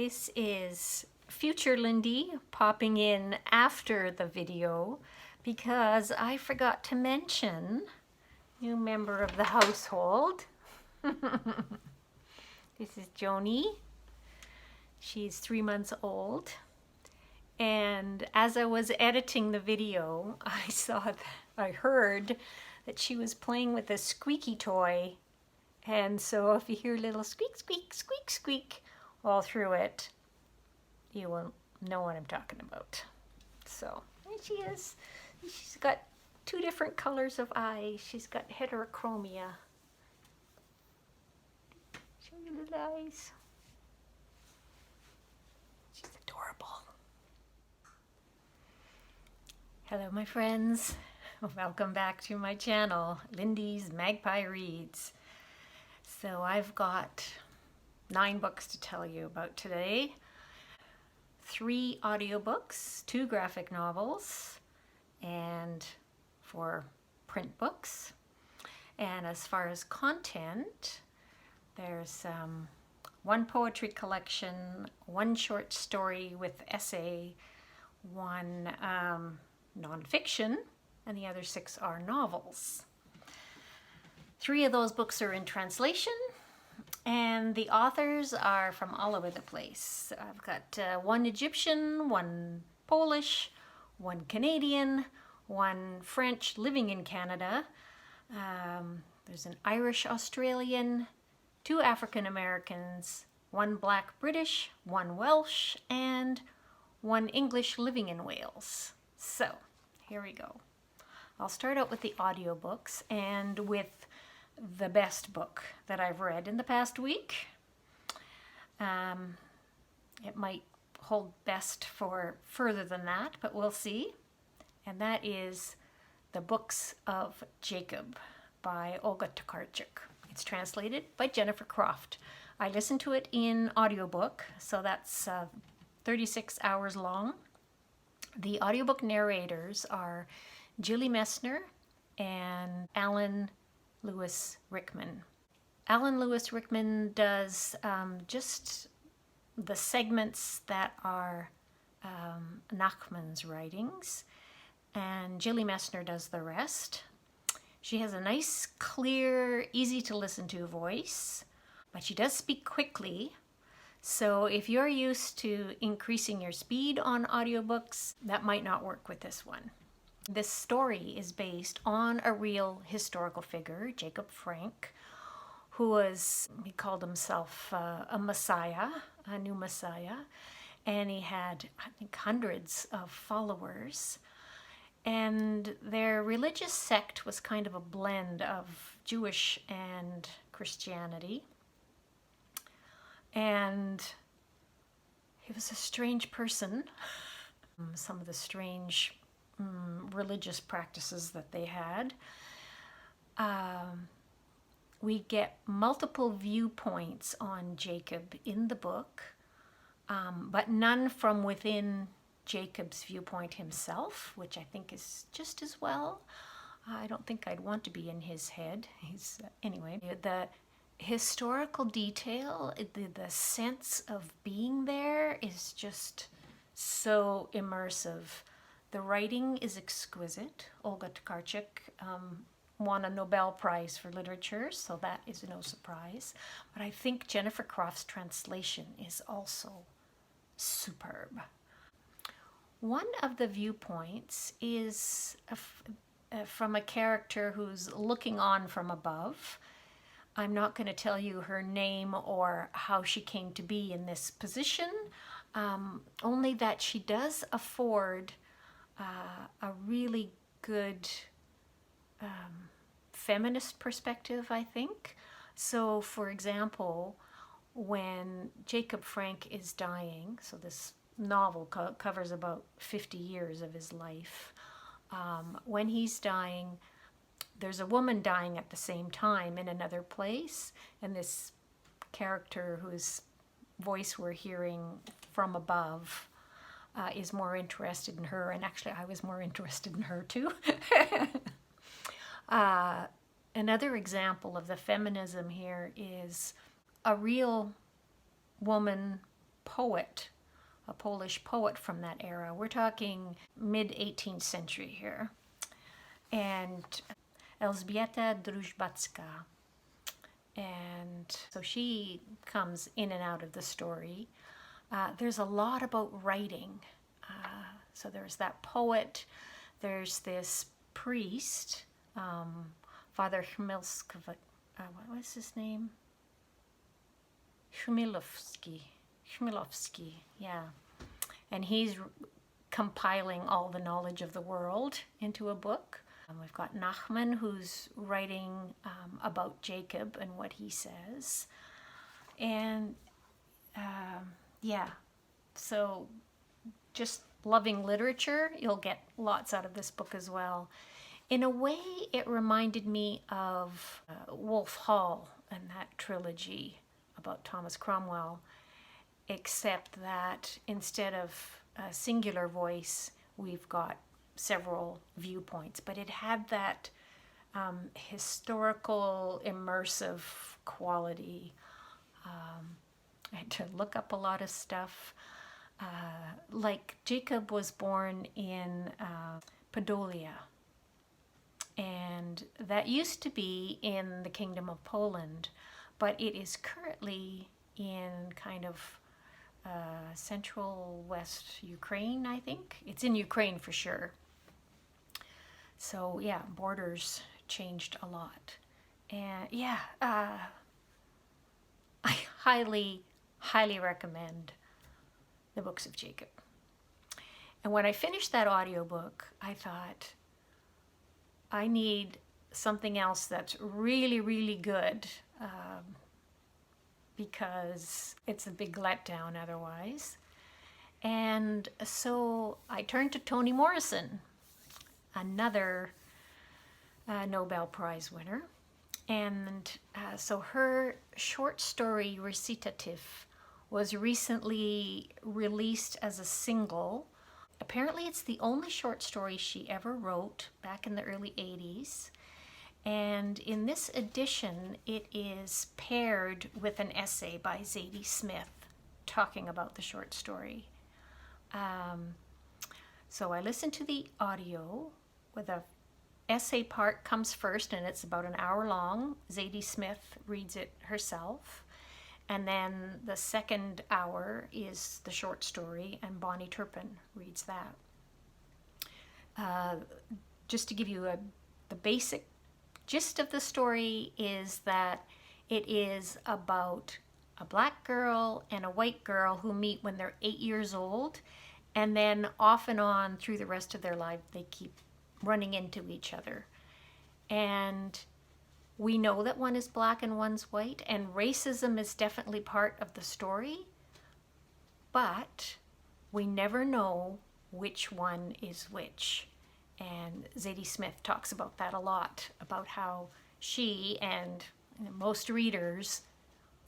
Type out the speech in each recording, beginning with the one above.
This is future Lindy popping in after the video because I forgot to mention new member of the household. This is Joni. She's 3 months old. And as I was editing the video, I heard that she was playing with a squeaky toy. And so if you hear little squeak, squeak, squeak, squeak all through it, you will know what I'm talking about. So there she is. She's got 2 different colors of eyes. She's got heterochromia. Show you little eyes. She's adorable. Hello, my friends. Welcome back to my channel, Lindy's Magpie Reads. So I've got 9 books to tell you about today. 3 audiobooks, 2 graphic novels, and 4 print books. And as far as content, there's 1 poetry collection, 1 short story with essay, 1 nonfiction, and the other 6 are novels. 3 of those books are in translation, and the authors are from all over the place. I've got 1 Egyptian, 1 Polish, 1 Canadian, 1 French living in Canada. There's an Irish Australian, 2 African Americans, 1 Black British, 1 Welsh, and 1 English living in Wales. So here we go. I'll start out with the audiobooks and with the best book that I've read in the past week. It might hold best for further than that, but we'll see. And that is The Books of Jacob by Olga Tokarczuk. It's translated by Jennifer Croft. I listened to it in audiobook, so that's 36 hours long. The audiobook narrators are Julie Messner and Alan Lewis Rickman. Alan Lewis Rickman does just the segments that are Nachman's writings, and Julie Messner does the rest. She has a nice, clear, easy to listen to voice, but she does speak quickly. So if you're used to increasing your speed on audiobooks, that might not work with this one. This story is based on a real historical figure, Jacob Frank, he called himself a messiah, a new messiah, and he had, I think, hundreds of followers. And their religious sect was kind of a blend of Jewish and Christianity. And he was a strange person. Some of the strange religious practices that they had. We get multiple viewpoints on Jacob in the book, but none from within Jacob's viewpoint himself, which I think is just as well. I don't think I'd want to be in his head. Anyway, the historical detail, the sense of being there is just so immersive. The writing is exquisite. Olga Tokarczuk won a Nobel Prize for literature, so that is no surprise. But I think Jennifer Croft's translation is also superb. One of the viewpoints is from a character who's looking on from above. I'm not going to tell you her name or how she came to be in this position, only that she does afford a really good feminist perspective, I think. So, for example, when Jacob Frank is dying, so this novel covers about 50 years of his life, when he's dying, there's a woman dying at the same time in another place, and this character whose voice we're hearing from above is more interested in her, and actually I was more interested in her too. Another example of the feminism here is a real woman poet, a Polish poet from that era. We're talking mid-18th century here. And Elżbieta Drużbacka. And so she comes in and out of the story. There's a lot about writing. So there's that poet, there's this priest, Father Chmielewski, what was his name? Chmielewski, yeah. And he's compiling all the knowledge of the world into a book. We've got Nachman, who's writing about Jacob and what he says. And yeah, so just loving literature, you'll get lots out of this book as well. In a way, it reminded me of Wolf Hall and that trilogy about Thomas Cromwell, except that instead of a singular voice, we've got several viewpoints. But it had that historical, immersive quality. I had to look up a lot of stuff. Like Jacob was born in Podolia, and that used to be in the Kingdom of Poland, but it is currently in kind of central west Ukraine, I think. It's in Ukraine for sure. So yeah, borders changed a lot. And yeah, I highly recommend the books of Jacob. And when I finished that audiobook, I thought, I need something else that's really good, because it's a big letdown otherwise. And so I turned to Toni Morrison, another Nobel Prize winner. And so her short story Recitatif was recently released as a single. Apparently it's the only short story she ever wrote back in the early 80s. And in this edition, it is paired with an essay by Zadie Smith talking about the short story. So I listened to the audio where the essay part comes first, and it's about an hour long. Zadie Smith reads it herself. And then the second hour is the short story, and Bonnie Turpin reads that. Just to give you the basic gist of the story is that it is about a black girl and a white girl who meet when they're 8 years old, and then off and on through the rest of their life they keep running into each other. And we know that one is black and one's white, and racism is definitely part of the story, but we never know which one is which. And Zadie Smith talks about that a lot, about how she and most readers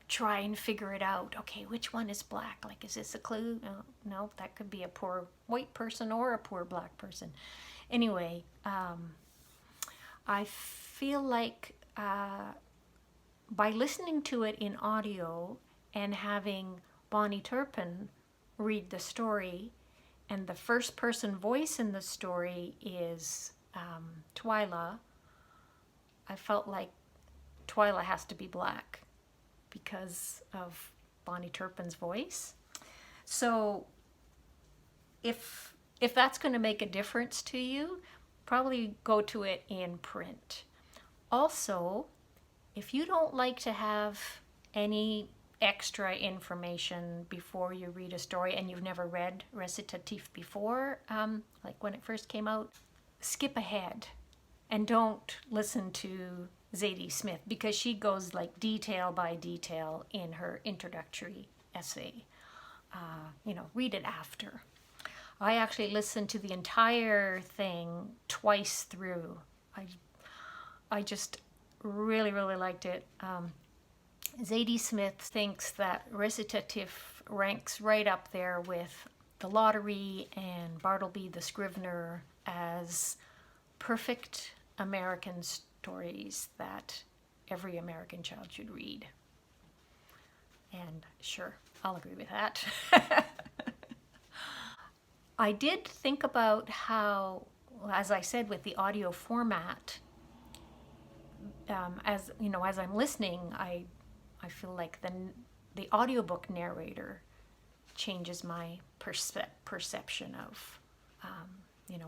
try and figure it out. Okay, which one is black? Like, is this a clue? No, that could be a poor white person or a poor black person. Anyway, I feel like by listening to it in audio and having Bonnie Turpin read the story, and the first person voice in the story is Twyla, I felt like Twyla has to be black because of Bonnie Turpin's voice. So if that's going to make a difference to you, probably go to it in print. Also, if you don't like to have any extra information before you read a story and you've never read Recitatif before, like when it first came out, skip ahead and don't listen to Zadie Smith, because she goes like detail by detail in her introductory essay. Read it after. I actually listened to the entire thing twice through. I just really liked it. Zadie Smith thinks that Recitatif ranks right up there with The Lottery and Bartleby the Scrivener as perfect American stories that every American child should read. And sure, I'll agree with that. I did think about how, as I said, with the audio format, as you know, as I'm listening, I feel like the audiobook narrator changes my perception of,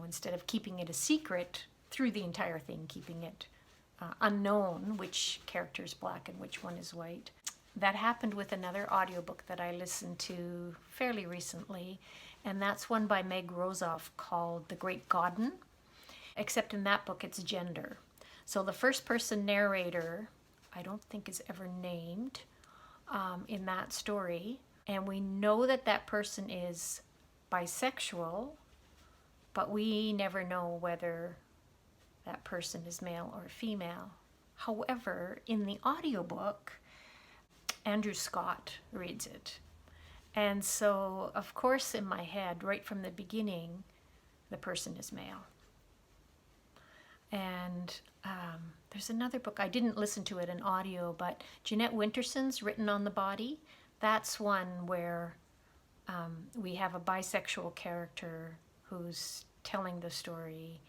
instead of keeping it a secret through the entire thing, keeping it unknown which character is black and which one is white. That happened with another audiobook that I listened to fairly recently, and that's one by Meg Rosoff called The Great Godden, except in that book it's gender. So the first person narrator, I don't think is ever named in that story, and we know that that person is bisexual, but we never know whether that person is male or female. However, in the audiobook, Andrew Scott reads it. And so, of course, in my head, right from the beginning, the person is male. And there's another book, I didn't listen to it in audio, but Jeanette Winterson's Written on the Body. That's one where we have a bisexual character who's telling the story,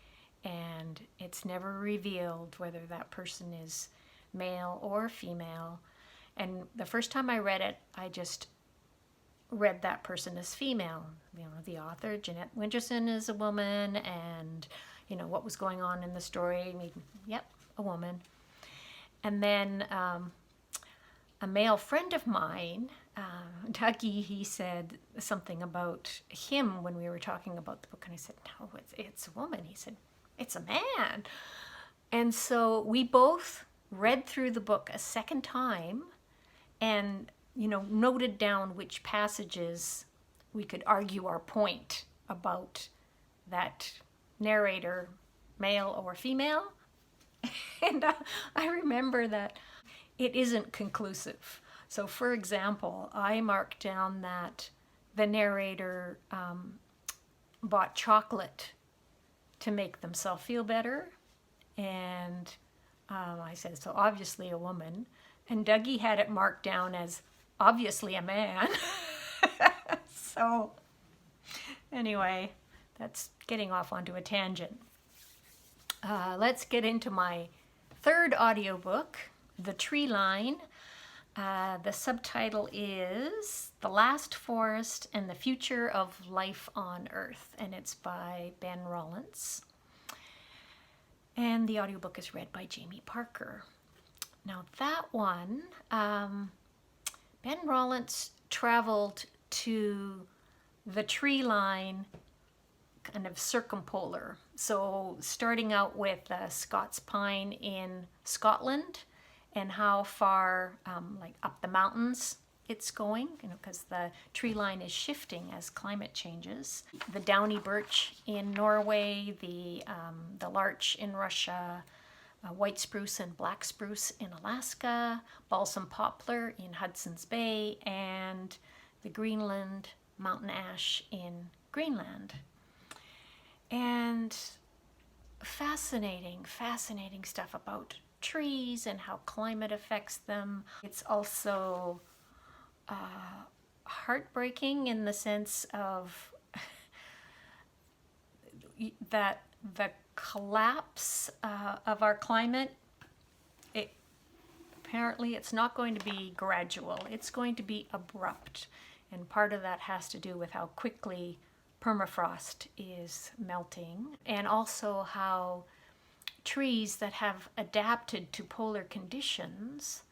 and it's never revealed whether that person is male or female. And the first time I read it, I just read that person as female. The author, Jeanette Winterson, is a woman, and what was going on in the story. I mean, yep, a woman. And then a male friend of mine, Dougie, he said something about him when we were talking about the book, and I said, no, it's a woman. He said, it's a man. And so we both read through the book a second time and, noted down which passages we could argue our point about that narrator, male or female. And I remember that it isn't conclusive. So, for example, I marked down that the narrator bought chocolate to make themselves feel better. And I said, so obviously a woman. And Dougie had it marked down as obviously a man. So, anyway, that's getting off onto a tangent. Let's get into my third audiobook, The Treeline. The subtitle is The Last Forest and the Future of Life on Earth, and it's by Ben Rawlence. And the audiobook is read by Jamie Parker. Now that one, Ben Rawlence traveled to the Treeline kind of circumpolar. So starting out with Scots pine in Scotland, and how far up the mountains it's going, because the tree line is shifting as climate changes. The downy birch in Norway, the larch in Russia, white spruce and black spruce in Alaska, balsam poplar in Hudson's Bay, and the Greenland mountain ash in Greenland. And fascinating stuff about trees and how climate affects them. It's also heartbreaking in the sense of that the collapse of our climate, apparently it's not going to be gradual, it's going to be abrupt. And part of that has to do with how quickly permafrost is melting, and also how trees that have adapted to polar conditions,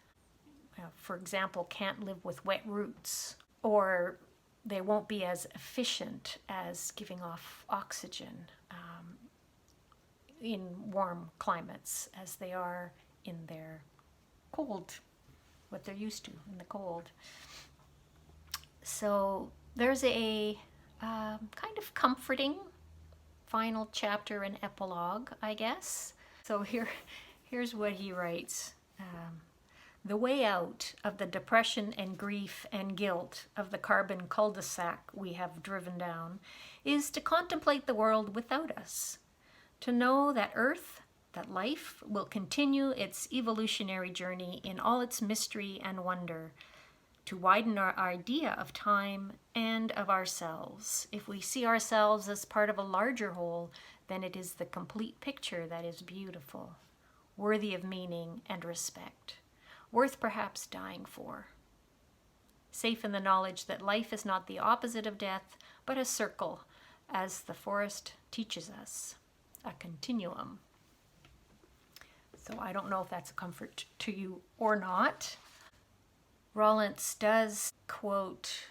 for example, can't live with wet roots, or they won't be as efficient as giving off oxygen in warm climates as they are in their cold, what they're used to in the cold. So there's a kind of comforting final chapter and epilogue, I guess. So here's what he writes. The way out of the depression and grief and guilt of the carbon cul-de-sac we have driven down is to contemplate the world without us, to know that Earth, that life will continue its evolutionary journey in all its mystery and wonder, to widen our idea of time and of ourselves. If we see ourselves as part of a larger whole, then it is the complete picture that is beautiful, worthy of meaning and respect, worth perhaps dying for. Safe in the knowledge that life is not the opposite of death, but a circle, as the forest teaches us, a continuum. So I don't know if that's a comfort to you or not. Rawlence does quote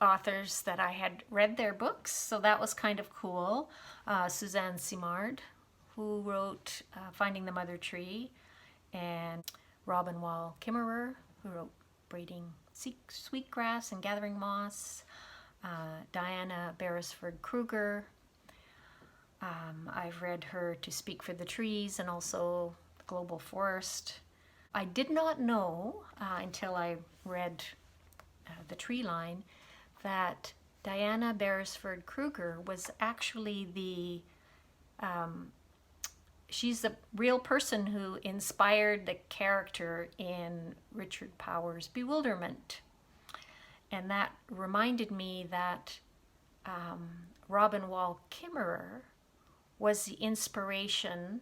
authors that I had read their books, so that was kind of cool. Suzanne Simard, who wrote Finding the Mother Tree, and Robin Wall Kimmerer, who wrote Braiding Sweetgrass and Gathering Moss, Diana Beresford Kruger. I've read her To Speak for the Trees and also Global Forest. I did not know until I read the Treeline that Diana Beresford Kruger was actually she's the real person who inspired the character in Richard Powers' Bewilderment. And that reminded me that Robin Wall Kimmerer was the inspiration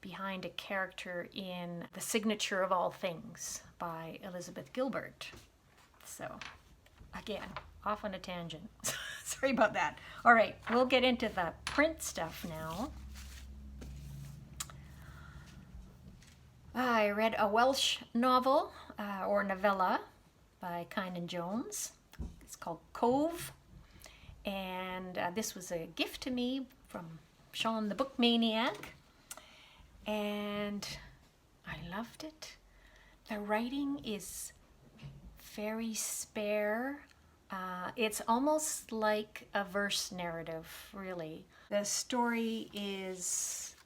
behind a character in The Signature of All Things by Elizabeth Gilbert. So, again, off on a tangent. Sorry about that. All right, we'll get into the print stuff now. I read a Welsh novel, or novella, by Kynan Jones. It's called Cove. And this was a gift to me from Sean the Book Maniac. And I loved it. The writing is very spare. It's almost like a verse narrative, really. The story is,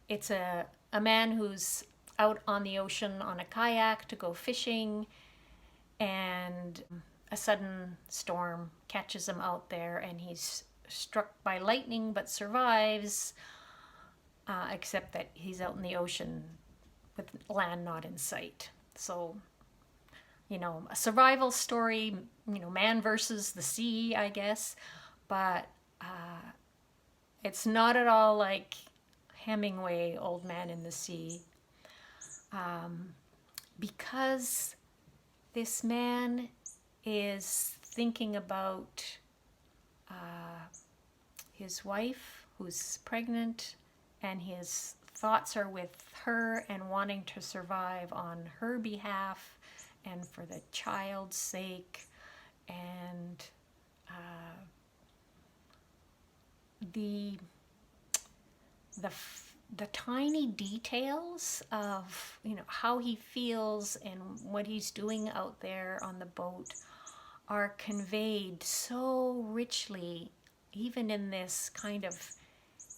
it's a man who's out on the ocean on a kayak to go fishing, and a sudden storm catches him out there, and he's struck by lightning but survives, except that he's out in the ocean with land not in sight. So, you know, a survival story, you know, man versus the sea, I guess, but it's not at all like Hemingway, Old Man in the Sea, because this man is thinking about his wife who's pregnant, and his thoughts are with her and wanting to survive on her behalf and for the child's sake, and the tiny details of, you know, how he feels and what he's doing out there on the boat are conveyed so richly, even in this kind of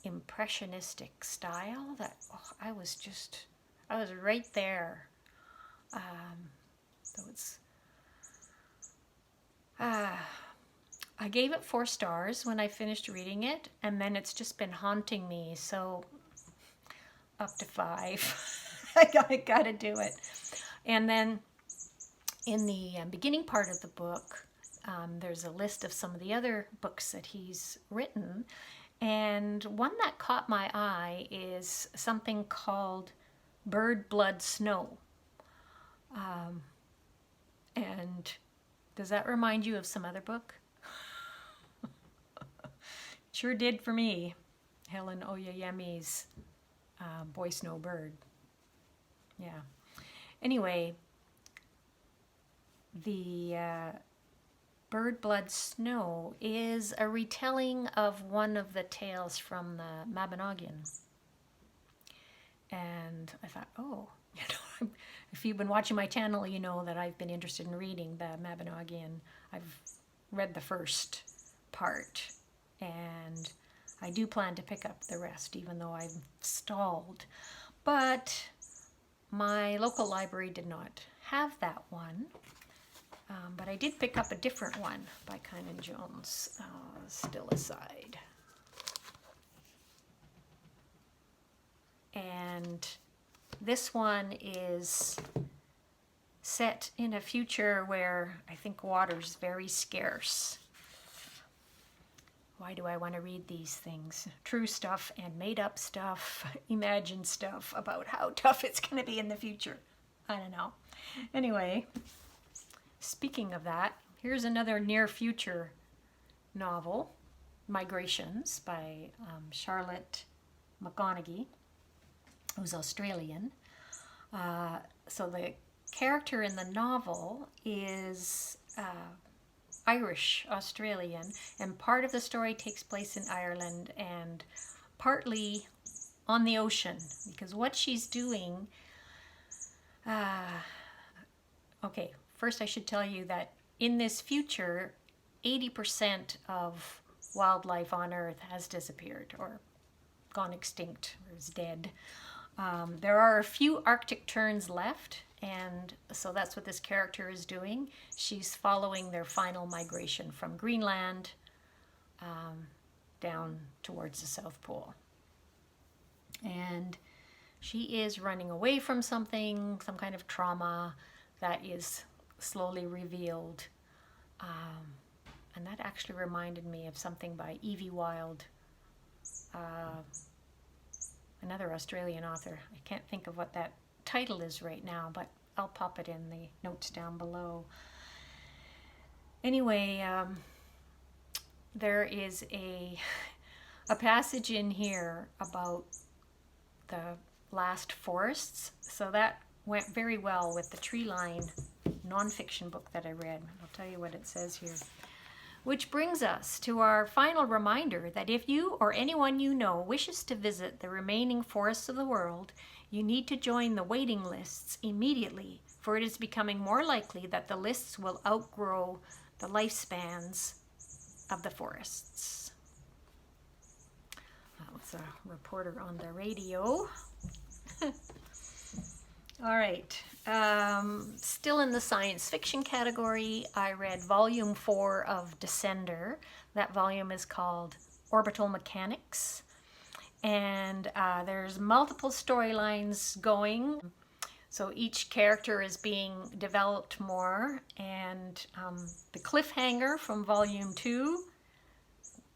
impressionistic style, that I was right there. So it's I gave it 4 stars when I finished reading it, and then it's just been haunting me, so up to 5. I gotta do it. And then in the beginning part of the book, there's a list of some of the other books that he's written, and one that caught my eye is something called Bird Blood Snow. And does that remind you of some other book? Sure did for me. Helen Oyeyemi's Boy Snow Bird. Yeah. Anyway, the Bird Blood Snow is a retelling of one of the tales from the Mabinogion. And I thought, oh, you know, if you've been watching my channel, you know that I've been interested in reading the Mabinogion. I've read the first part, and I do plan to pick up the rest, even though I've stalled. But my local library did not have that one. But I did pick up a different one by Kynan Jones, Still Aside. And this one is set in a future where I think water's very scarce. Why do I want to read these things? True stuff and made up stuff, imagined stuff about how tough it's going to be in the future. I don't know. Anyway, speaking of that, here's another near future novel, Migrations by Charlotte McConaghy, who's Australian. So the character in the novel is Irish Australian, and part of the story takes place in Ireland and partly on the ocean, because what she's doing, okay, first I should tell you that in this future 80% of wildlife on Earth has disappeared or gone extinct or is dead. There are a few Arctic terns left, and so that's what this character is doing. She's following their final migration from Greenland down towards the South Pole. And she is running away from something, some kind of trauma that is slowly revealed. And that actually reminded me of something by Evie Wyld, another Australian author. I can't think of what that title is right now, but I'll pop it in the notes down below. Anyway, there is a passage in here about the last forests, so that went very well with the Treeline nonfiction book that I read. I'll tell you what it says here. Which brings us to our final reminder that if you or anyone you know wishes to visit the remaining forests of the world, you need to join the waiting lists immediately, for it is becoming more likely that the lists will outgrow the lifespans of the forests. That was a reporter on the radio. All right, still in the science fiction category, I read volume 4 of Descender. That volume is called Orbital Mechanics. And there's multiple storylines going. So each character is being developed more. And the cliffhanger from volume 2,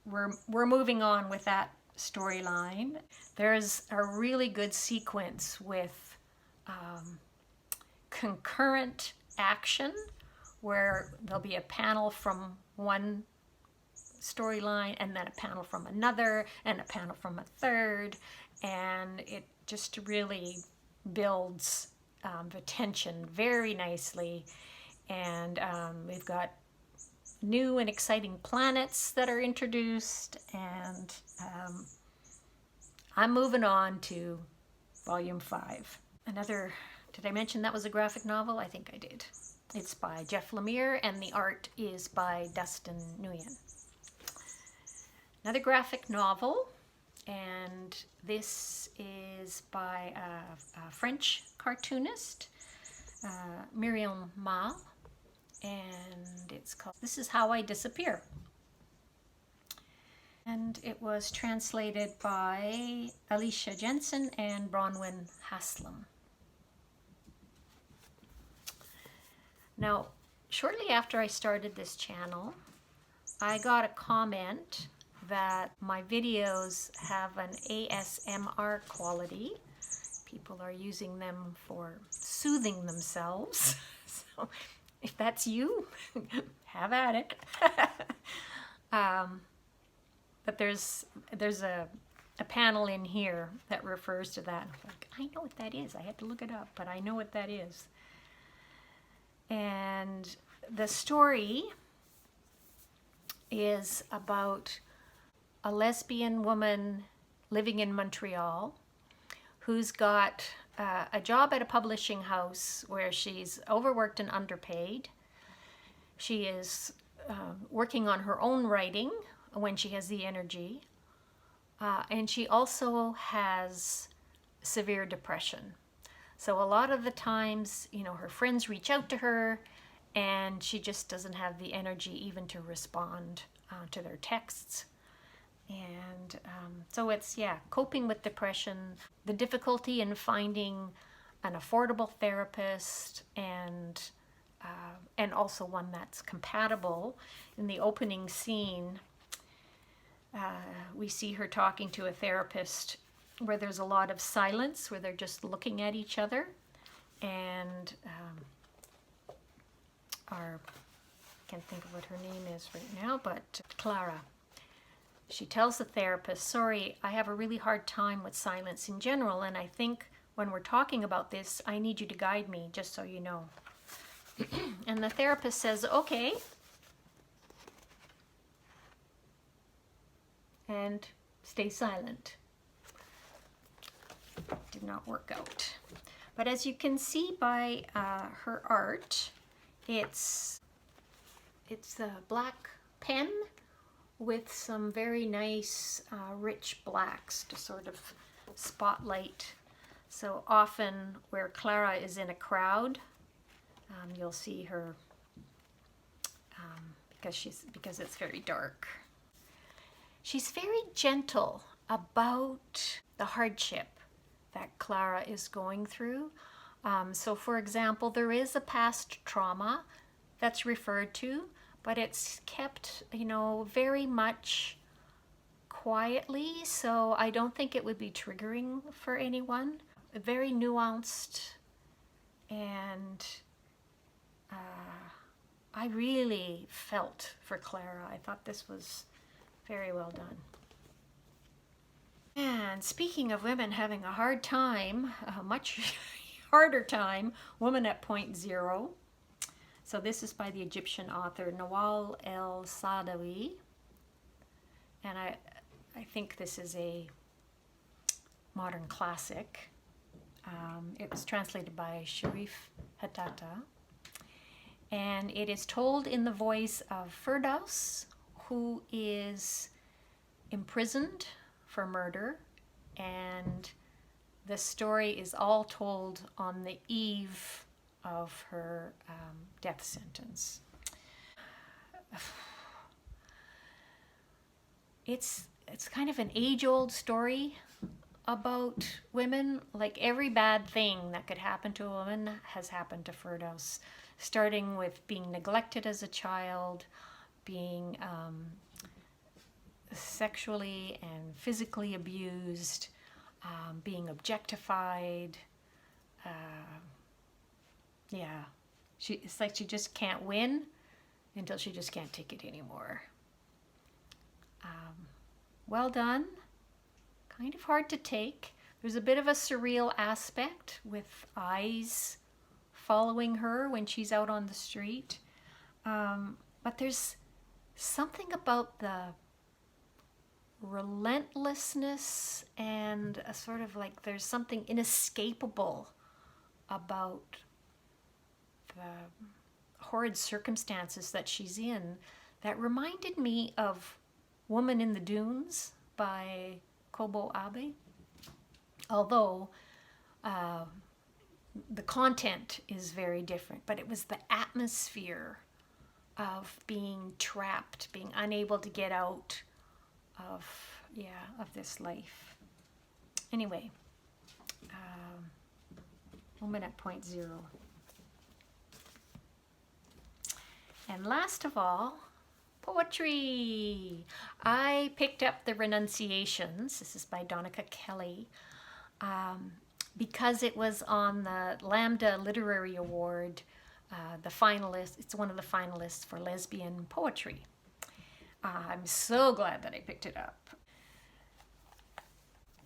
we're moving on with that storyline. There's a really good sequence with concurrent action where there'll be a panel from one storyline and then a panel from another and a panel from a third, and it just really builds the tension very nicely. And we've got new and exciting planets that are introduced, and I'm moving on to volume 5. Another, did I mention that was a graphic novel? I think I did. It's by Jeff Lemire and the art is by Dustin Nguyen. Another graphic novel, and this is by a French cartoonist, Miron Malle, and it's called This Is How I Disappear. And it was translated by Aleshia Jensen and Bronwyn Haslam. Now, shortly after I started this channel, I got a comment that my videos have an ASMR quality. People are using them for soothing themselves. So if that's you, have at it. But there's a panel in here that refers to that. I'm like, I know what that is. I had to look it up, but I know what that is. And the story is about a lesbian woman living in Montreal who's got a job at a publishing house where she's overworked and underpaid. She is working on her own writing when she has the energy. And she also has severe depression. So a lot of the times, you know, her friends reach out to her and she just doesn't have the energy even to respond to their texts. And so it's, coping with depression, the difficulty in finding an affordable therapist and also one that's compatible. In the opening scene, we see her talking to a therapist where there's a lot of silence, where they're just looking at each other. And I can't think of what her name is right now, but Clara. She tells the therapist, sorry, I have a really hard time with silence in general, and I think when we're talking about this, I need you to guide me, just so you know. And the therapist says, okay. And stay silent. Did not work out. But as you can see by her art, it's a black pen with some very nice rich blacks to sort of spotlight. So often where Clara is in a crowd, you'll see her because it's very dark. She's very gentle about the hardship that Clara is going through. So for example, there is a past trauma that's referred to, but it's kept, very much quietly, so I don't think it would be triggering for anyone. Very nuanced, and I really felt for Clara. I thought this was very well done. And speaking of women having a hard time, a much harder time, Woman at Point Zero. So this is by the Egyptian author Nawal el-Saadawi. And I think this is a modern classic. It was translated by Sherif Hetata. And it is told in the voice of Firdaus, who is imprisoned for murder. And the story is all told on the eve of her death sentence. It's kind of an age-old story about women. Like every bad thing that could happen to a woman has happened to Firdaus, starting with being neglected as a child, being sexually and physically abused, being objectified. It's like she just can't win until she just can't take it anymore. Well done. Kind of hard to take. There's a bit of a surreal aspect with eyes following her when she's out on the street. But there's something about the relentlessness and a sort of like there's something inescapable about the horrid circumstances that she's in that reminded me of Woman in the Dunes by Kobo Abe. Although the content is very different, but it was the atmosphere of being trapped, being unable to get out of this life. Anyway, Woman at Point Zero. And last of all, poetry. I picked up the Renunciations. This is by Donika Kelly. Because it was on the Lambda Literary Award, the finalist. It's one of the finalists for lesbian poetry. I'm so glad that I picked it up.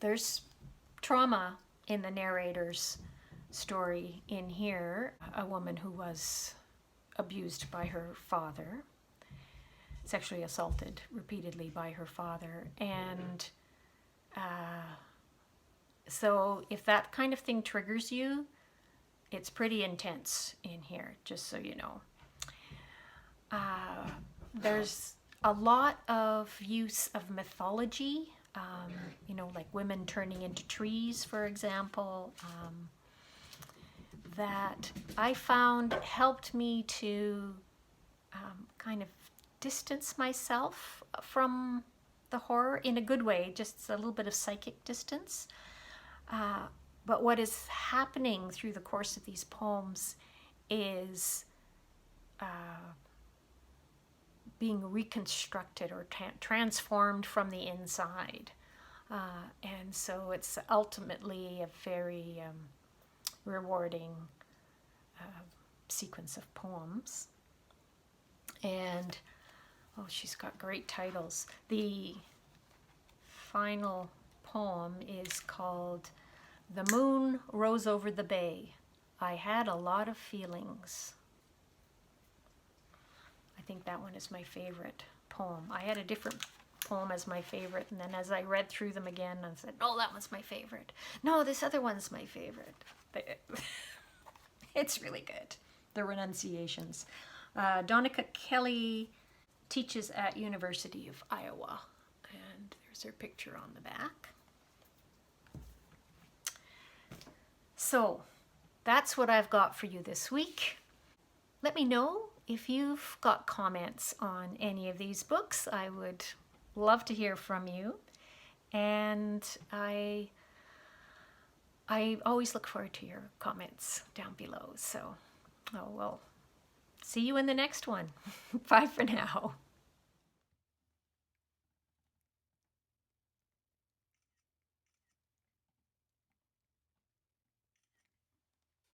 There's trauma in the narrator's story in here. A woman who was abused by her father, sexually assaulted repeatedly by her father, and so if that kind of thing triggers you, it's pretty intense in here, just so you know. There's a lot of use of mythology, like women turning into trees, for example, that I found helped me to kind of distance myself from the horror in a good way, just a little bit of psychic distance. But what is happening through the course of these poems is being reconstructed or transformed from the inside. And so it's ultimately a very rewarding sequence of poems. And, oh, she's got great titles. The final poem is called "The Moon Rose Over the Bay. I Had a Lot of Feelings." I think that one is my favorite poem. I had a different poem as my favorite, and then as I read through them again, I said, oh, that one's my favorite. No, this other one's my favorite. It's really good. The Renunciations. Donika Kelly teaches at University of Iowa, and there's her picture on the back. So that's what I've got for you this week. Let me know if you've got comments on any of these books. I would love to hear from you, and I always look forward to your comments down below. So, oh well, see you in the next one. Bye for now.